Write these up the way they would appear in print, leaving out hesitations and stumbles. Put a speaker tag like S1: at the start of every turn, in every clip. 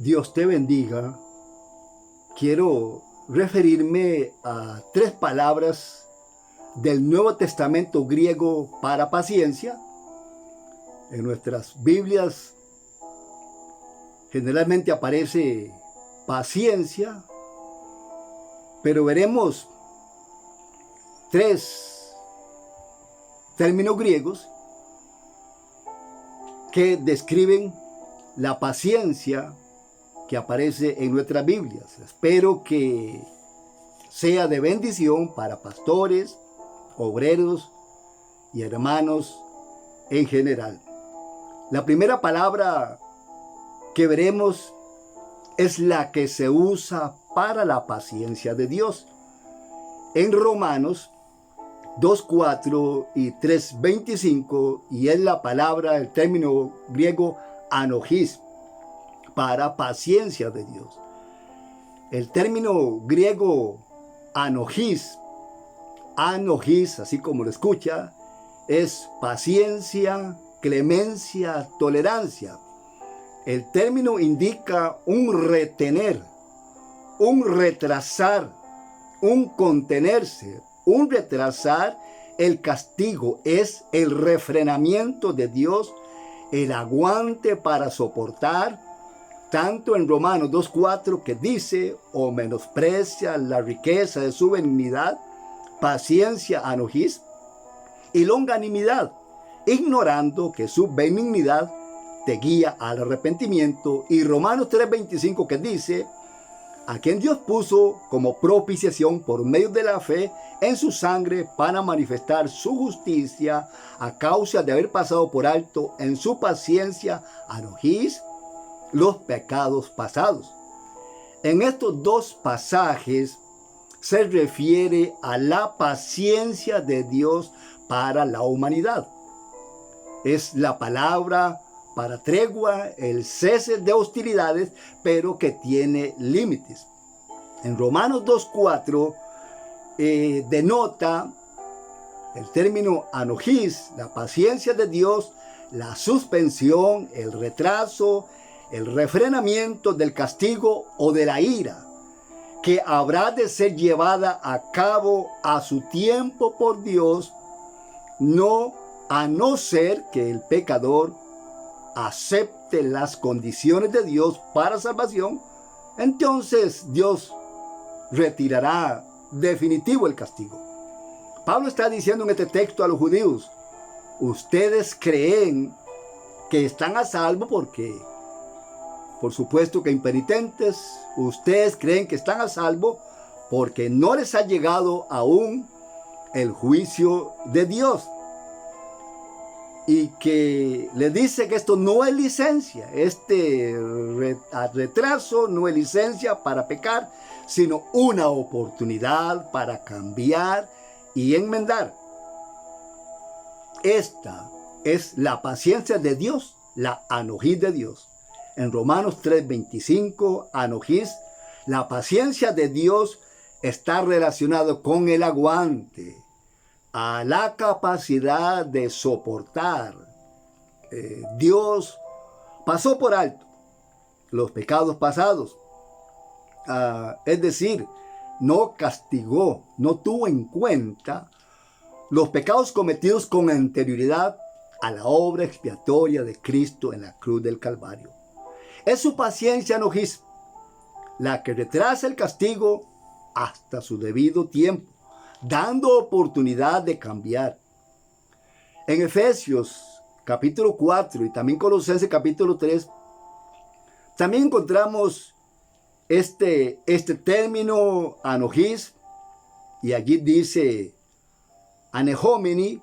S1: Dios te bendiga. Quiero referirme a tres palabras del Nuevo Testamento griego para paciencia. En nuestras Biblias generalmente aparece paciencia, pero veremos tres términos griegos que describen la paciencia que aparece en nuestras Biblias. Espero que sea de bendición para pastores, obreros y hermanos en general. La primera palabra que veremos es la que se usa para la paciencia de Dios. En Romanos 2:4 y 3:25, y es la palabra, el término griego anogis, para paciencia de Dios. El término griego anogis, así como lo escucha, es paciencia, clemencia, tolerancia. El término indica un retener, un retrasar, un contenerse, un retrasar el castigo. Es el refrenamiento de Dios, el aguante para soportar. Tanto en Romanos 2:4 que dice, o menosprecia la riqueza de su benignidad, paciencia, anogis, y longanimidad, ignorando que su benignidad te guía al arrepentimiento. Y Romanos 3:25 que dice, a quien Dios puso como propiciación por medio de la fe en su sangre para manifestar su justicia a causa de haber pasado por alto en su paciencia, anogis, los pecados pasados. En estos dos pasajes se refiere a la paciencia de Dios para la humanidad. Es la palabra para tregua, el cese de hostilidades, pero que tiene límites. En Romanos 2:4 denota el término anogis, la paciencia de Dios, la suspensión, el retraso, el refrenamiento del castigo o de la ira, que habrá de ser llevada a cabo a su tiempo por Dios, a no ser que el pecador acepte las condiciones de Dios para salvación. Entonces Dios retirará definitivo el castigo. Pablo está diciendo en este texto a los judíos: ustedes creen que están a salvo porque, por supuesto que impenitentes, ustedes creen que están a salvo porque no les ha llegado aún el juicio de Dios. Y que le dice que esto no es licencia, este retraso no es licencia para pecar, sino una oportunidad para cambiar y enmendar. Esta es la paciencia de Dios, la anogis de Dios. En Romanos 3:25, anogis, la paciencia de Dios está relacionado con el aguante, a la capacidad de soportar. Dios pasó por alto los pecados pasados. Es decir, no castigó, no tuvo en cuenta los pecados cometidos con anterioridad a la obra expiatoria de Cristo en la cruz del Calvario. Es su paciencia anogis la que retrasa el castigo hasta su debido tiempo, dando oportunidad de cambiar. En Efesios capítulo 4 y también Colosenses capítulo 3, también encontramos este término anogis, y allí dice anehomeni,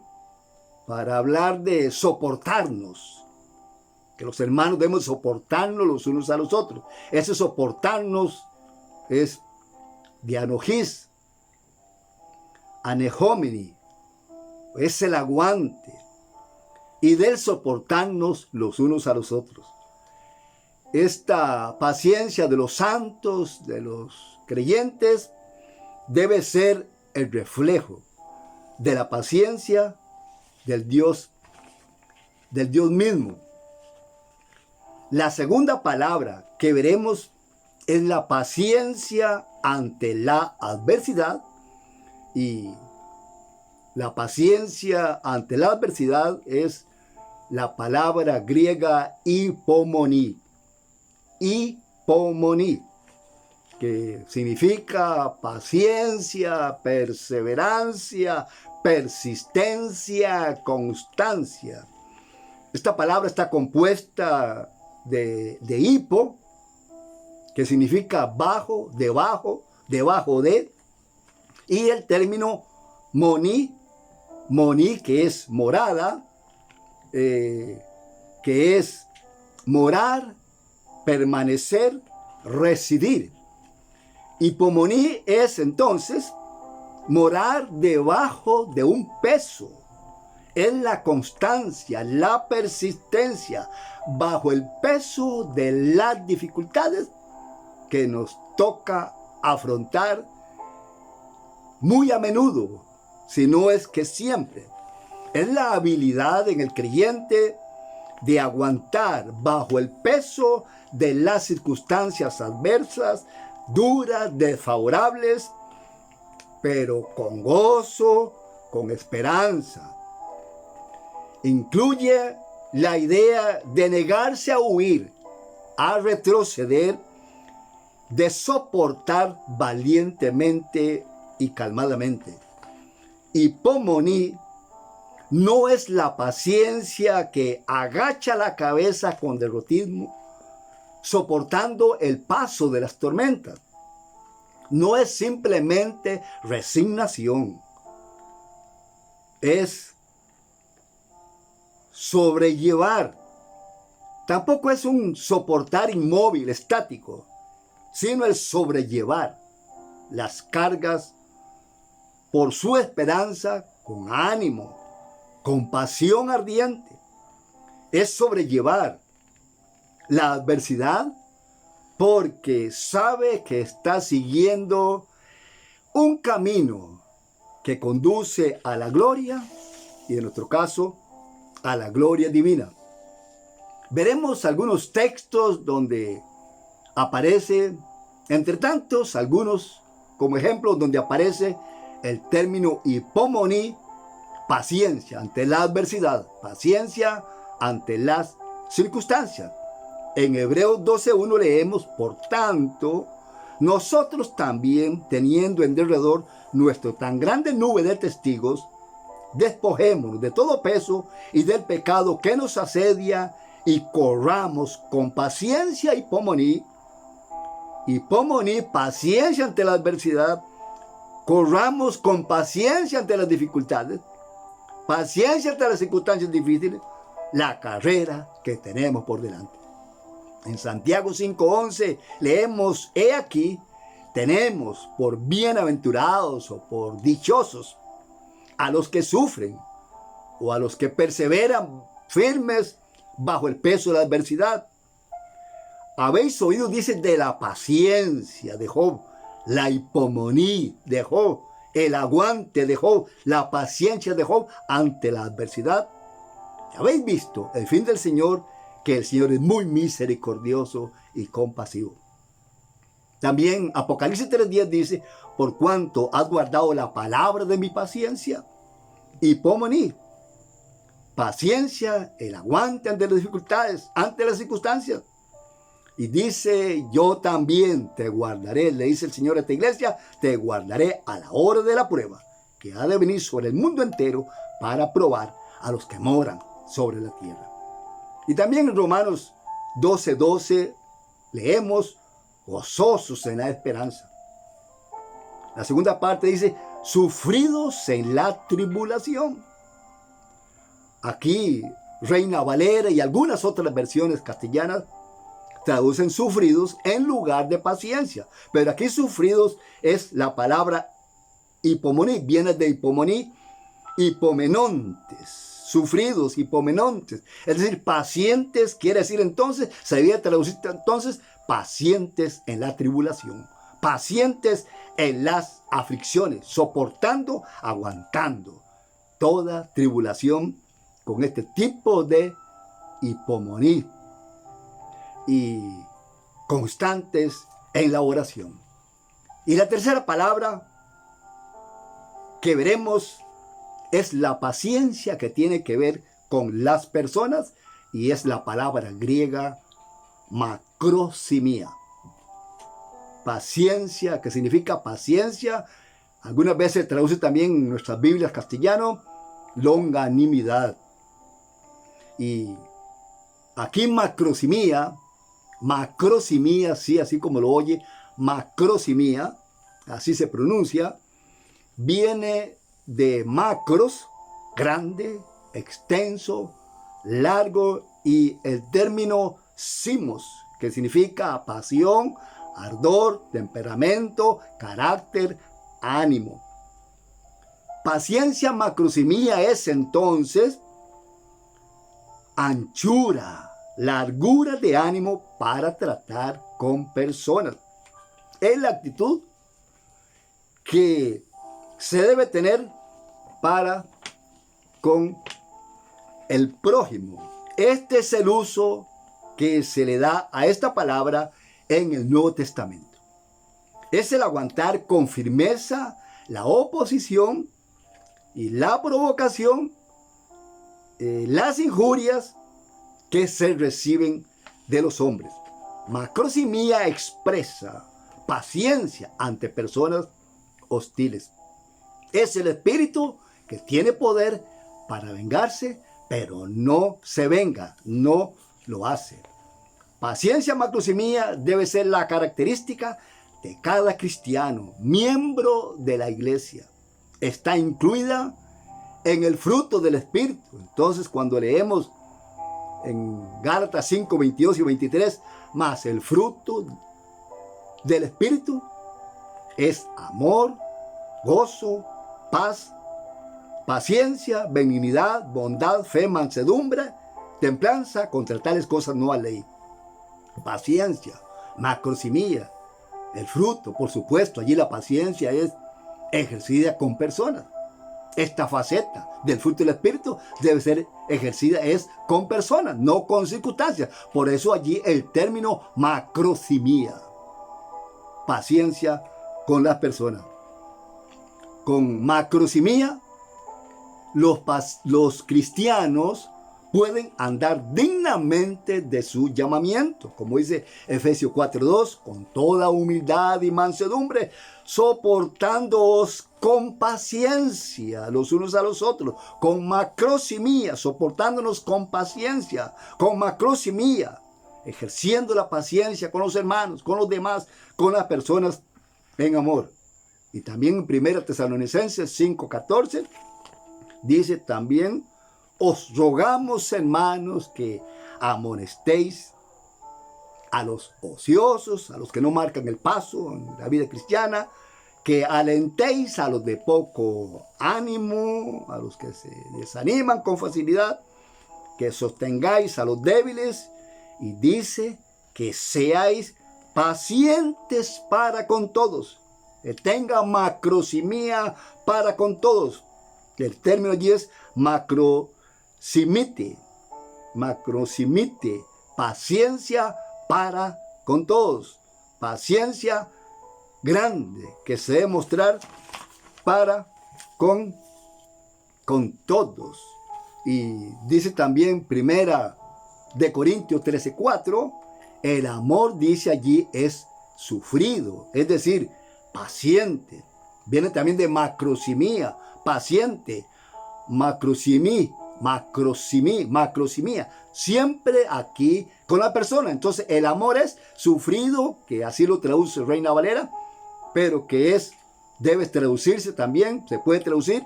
S1: para hablar de soportarnos, que los hermanos debemos soportarnos los unos a los otros. Ese soportarnos es de anogis. Anehomeni es el aguante, y del soportarnos los unos a los otros. Esta paciencia de los santos, de los creyentes, debe ser el reflejo de la paciencia del Dios mismo. La segunda palabra que veremos es la paciencia ante la adversidad. Y la paciencia ante la adversidad es la palabra griega hipomonía. Hipomonía, que significa paciencia, perseverancia, persistencia, constancia. Esta palabra está compuesta de hipo, que significa bajo, debajo, debajo de, y el término moní, que es morada, que es morar, permanecer, residir. Hipomonía es entonces morar debajo de un peso. Es la constancia, la persistencia bajo el peso de las dificultades que nos toca afrontar muy a menudo, si no es que siempre. Es la habilidad en el creyente de aguantar bajo el peso de las circunstancias adversas, duras, desfavorables, pero con gozo, con esperanza. Incluye la idea de negarse a huir, a retroceder, de soportar valientemente y calmadamente. Hipomonía no es la paciencia que agacha la cabeza con derrotismo, soportando el paso de las tormentas. No es simplemente resignación. Es sobrellevar. Tampoco es un soportar inmóvil, estático, sino el sobrellevar las cargas por su esperanza con ánimo, con pasión ardiente. Es sobrellevar la adversidad porque sabe que está siguiendo un camino que conduce a la gloria y en nuestro caso a la gloria divina. Veremos algunos textos donde aparece, entre tantos, algunos como ejemplos donde aparece el término hipomonía, paciencia ante la adversidad, paciencia ante las circunstancias. En Hebreos 12:1 leemos, por tanto, nosotros también, teniendo en derredor nuestra tan grande nube de testigos, despojémonos de todo peso y del pecado que nos asedia y corramos con paciencia hipomonía, paciencia ante la adversidad, corramos con paciencia ante las dificultades, paciencia ante las circunstancias difíciles, la carrera que tenemos por delante. En Santiago 5:11 leemos, he aquí, tenemos por bienaventurados o por dichosos a los que sufren o a los que perseveran firmes bajo el peso de la adversidad. Habéis oído, dice, de la paciencia de Job, la hipomonía de Job, el aguante de Job, la paciencia de Job ante la adversidad. Habéis visto el fin del Señor, que el Señor es muy misericordioso y compasivo. También Apocalipsis 3:10 dice, por cuanto has guardado la palabra de mi paciencia, hipomonía, paciencia, el aguante ante las dificultades, ante las circunstancias. Y dice, yo también te guardaré, le dice el Señor a esta iglesia, te guardaré a la hora de la prueba, que ha de venir sobre el mundo entero para probar a los que moran sobre la tierra. Y también en Romanos 12:12 leemos, gozosos en la esperanza. La segunda parte dice, sufridos en la tribulación. Aquí Reina Valera y algunas otras versiones castellanas traducen sufridos en lugar de paciencia. Pero aquí sufridos es la palabra hipomonía, viene de hipomonía, hipomenontes, sufridos, hipomenontes. Es decir, pacientes quiere decir entonces, se debía traducir entonces, pacientes en la tribulación, pacientes en las aflicciones, soportando, aguantando toda tribulación con este tipo de hipomonía. y constantes en la oración. Y la tercera palabra que veremos es la paciencia, que tiene que ver con las personas, y es la palabra griega macrosimia. Paciencia, que significa paciencia. Algunas veces se traduce también en nuestras Biblias castellano, longanimidad. Y aquí macrosimia, sí, así como lo oye, macrosimia, así se pronuncia, viene de macros, grande, extenso, largo, y el término simos, que significa pasión, ardor, temperamento, carácter, ánimo. Paciencia macrosimia es entonces anchura, largura de ánimo para tratar con personas. Es la actitud que se debe tener para con el prójimo. Este es el uso que se le da a esta palabra en el Nuevo Testamento. Es el aguantar con firmeza la oposición y la provocación, las injurias que se reciben de los hombres. Macrosimia expresa paciencia ante personas hostiles. Es el espíritu que tiene poder para vengarse, pero no se venga, no lo hace. Paciencia macrosimia debe ser la característica de cada cristiano, miembro de la iglesia. Está incluida en el fruto del espíritu. Entonces, cuando leemos en Gálatas 5, 22 y 23, más el fruto del espíritu es amor, gozo, paz, paciencia, benignidad, bondad, fe, mansedumbre, templanza. Contra tales cosas no hay ley. Paciencia, macrosimia, el fruto, por supuesto, allí la paciencia es ejercida con personas. Esta faceta del fruto del espíritu debe ser ejercida es con personas, no con circunstancias. Por eso allí el término macrosimia, paciencia con las personas. Con macrosimia, los cristianos pueden andar dignamente de su llamamiento, como dice Efesios 4:2, con toda humildad y mansedumbre, soportándoos con paciencia los unos a los otros, con macrosimia, soportándonos con paciencia, con macrosimia, ejerciendo la paciencia con los hermanos, con los demás, con las personas en amor. Y también en 1 Tesalonicenses 5:14 dice también: os rogamos, hermanos, que amonestéis a los ociosos, a los que no marcan el paso en la vida cristiana, que alentéis a los de poco ánimo, a los que se desaniman con facilidad, que sostengáis a los débiles, y dice que seáis pacientes para con todos, que tenga macrosimia para con todos. El término allí es macrosimite, paciencia para con todos, paciencia grande que se debe mostrar para con todos. Y dice también Primera de Corintios 13:4, el amor, dice allí, es sufrido, es decir, paciente. Viene también de macrosimia, paciente, macrosimia, siempre aquí con la persona. Entonces el amor es sufrido, que así lo traduce Reina Valera, pero que debe traducirse también, se puede traducir,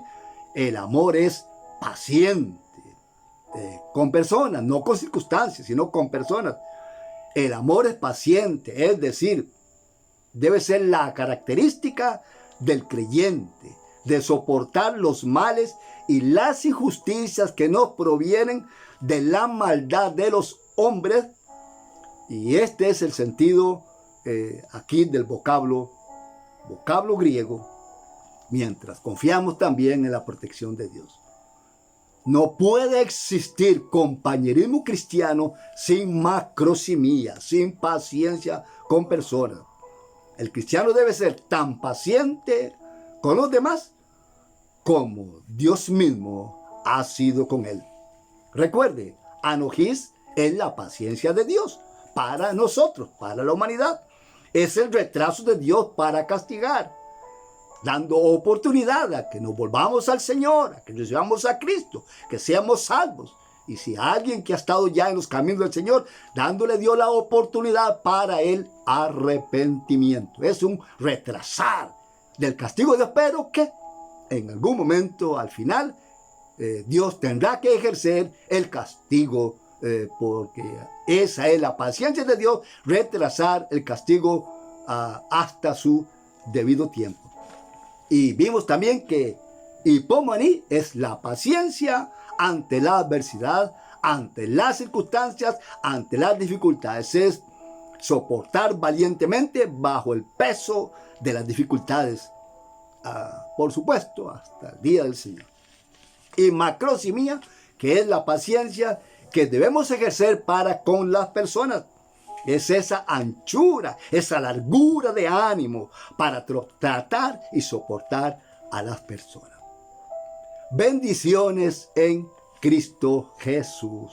S1: el amor es paciente, con personas, no con circunstancias, sino con personas. El amor es paciente, es decir, debe ser la característica del creyente, de soportar los males y las injusticias que nos provienen de la maldad de los hombres. Y este es el sentido aquí del vocablo griego, mientras confiamos también en la protección de Dios. No puede existir compañerismo cristiano sin macrosimía, sin paciencia con personas. El cristiano debe ser tan paciente con los demás como Dios mismo ha sido con él. Recuerde, anojis es la paciencia de Dios para nosotros, para la humanidad. Es el retraso de Dios para castigar, dando oportunidad a que nos volvamos al Señor, a que recibamos a Cristo, que seamos salvos. Y si alguien que ha estado ya en los caminos del Señor, dándole Dios la oportunidad para el arrepentimiento. Es un retrasar del castigo de Dios, pero que en algún momento, al final, Dios tendrá que ejercer el castigo, porque esa es la paciencia de Dios, retrasar el castigo hasta su debido tiempo. Y vimos también que hipomaní es la paciencia ante la adversidad, ante las circunstancias, ante las dificultades. Es soportar valientemente bajo el peso de las dificultades, por supuesto, hasta el día del Señor. Y macrosimía, que es la paciencia que debemos ejercer para con las personas. Es esa anchura, esa largura de ánimo para tratar y soportar a las personas. Bendiciones en Cristo Jesús.